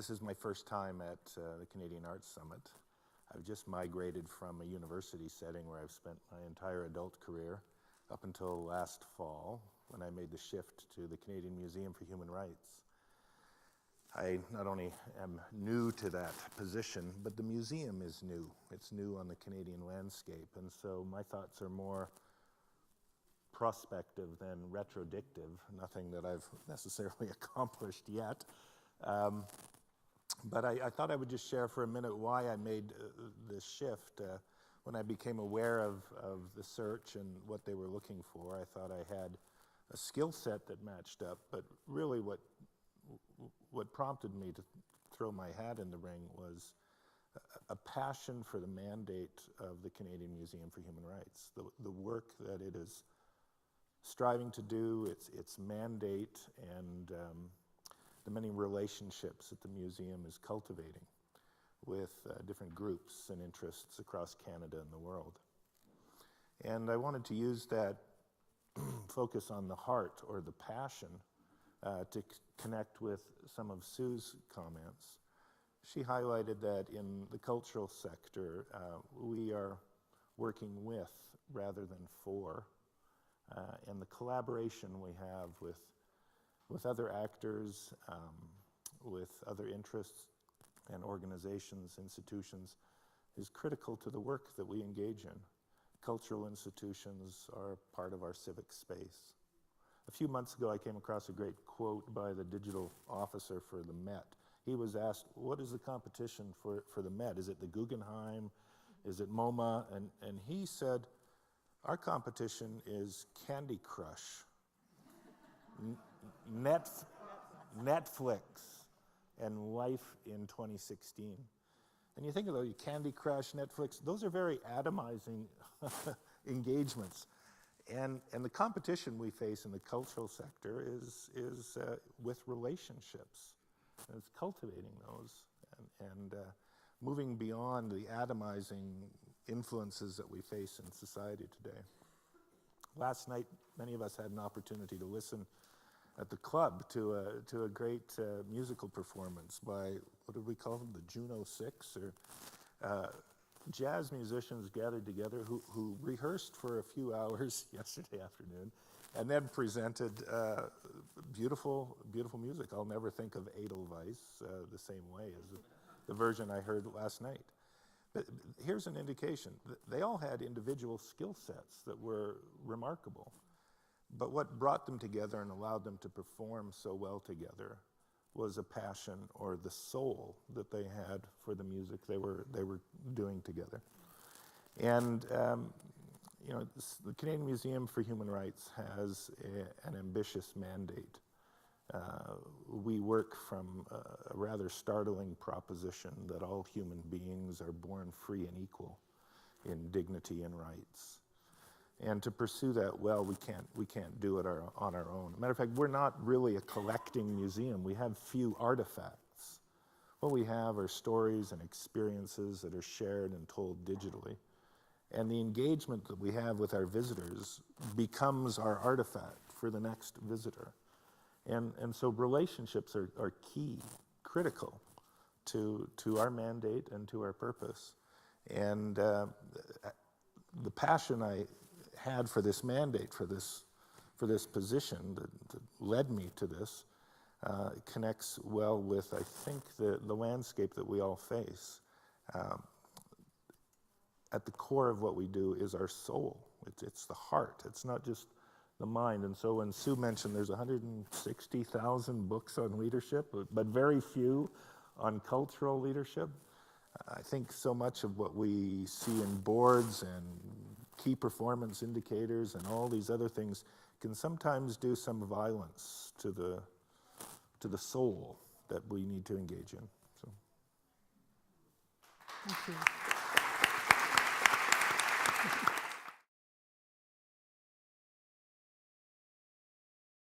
This is my first time at the Canadian Arts Summit. I've just migrated from a university setting where I've spent my entire adult career up until last fall when I made the shift to the Canadian Museum for Human Rights. I not only am new to that position, but the museum is new. It's new on the Canadian landscape, and so my thoughts are more prospective than retrodictive, nothing that I've necessarily accomplished yet. But I thought I would just share for a minute why I made this shift. When I became aware of the search and what they were looking for, I thought I had a skill set that matched up, but really what prompted me to throw my hat in the ring was a passion for the mandate of the Canadian Museum for Human Rights, the work that it is striving to do, its mandate, and the many relationships that the museum is cultivating with different groups and interests across Canada and the world. And I wanted to use that focus on the heart or the passion to connect with some of Sue's comments. She highlighted that in the cultural sector, we are working with rather than for, and the collaboration we have with other actors, with other interests and organizations, institutions, is critical to the work that we engage in. Cultural institutions are part of our civic space. A few months ago, I came across a great quote by the digital officer for the Met. He was asked, what is the competition for the Met? Is it the Guggenheim? Is it MoMA? And he said, our competition is Candy Crush, Netflix, and life in 2016. And you think of those, Candy Crush, Netflix, those are very atomizing engagements. And the competition we face in the cultural sector is with relationships. And it's cultivating those and moving beyond the atomizing influences that we face in society today. Last night, many of us had an opportunity to listen at the club to a great musical performance by, what did we call them, the Juno Six, or jazz musicians gathered together who rehearsed for a few hours yesterday afternoon and then presented beautiful, beautiful music. I'll never think of Edelweiss the same way as the version I heard last night. But here's an indication. They all had individual skill sets that were remarkable. But what brought them together and allowed them to perform so well together was a passion or the soul that they had for the music they were doing together. And you know, the Canadian Museum for Human Rights has an ambitious mandate. We work from a rather startling proposition that all human beings are born free and equal in dignity and rights. And to pursue that well, we can't do it on our own. Matter of fact, we're not really a collecting museum. We have few artifacts. What we have are stories and experiences that are shared and told digitally. And the engagement that we have with our visitors becomes our artifact for the next visitor. And so relationships are key, critical to our mandate and to our purpose. And the passion I had for this mandate, for this position that led me to this, connects well with, I think, the landscape that we all face. At the core of what we do is our soul. It's the heart. It's not just the mind. And so when Sue mentioned there's 160,000 books on leadership, but very few on cultural leadership, I think so much of what we see in boards and key performance indicators and all these other things can sometimes do some violence to the soul that we need to engage in. So. Thank you.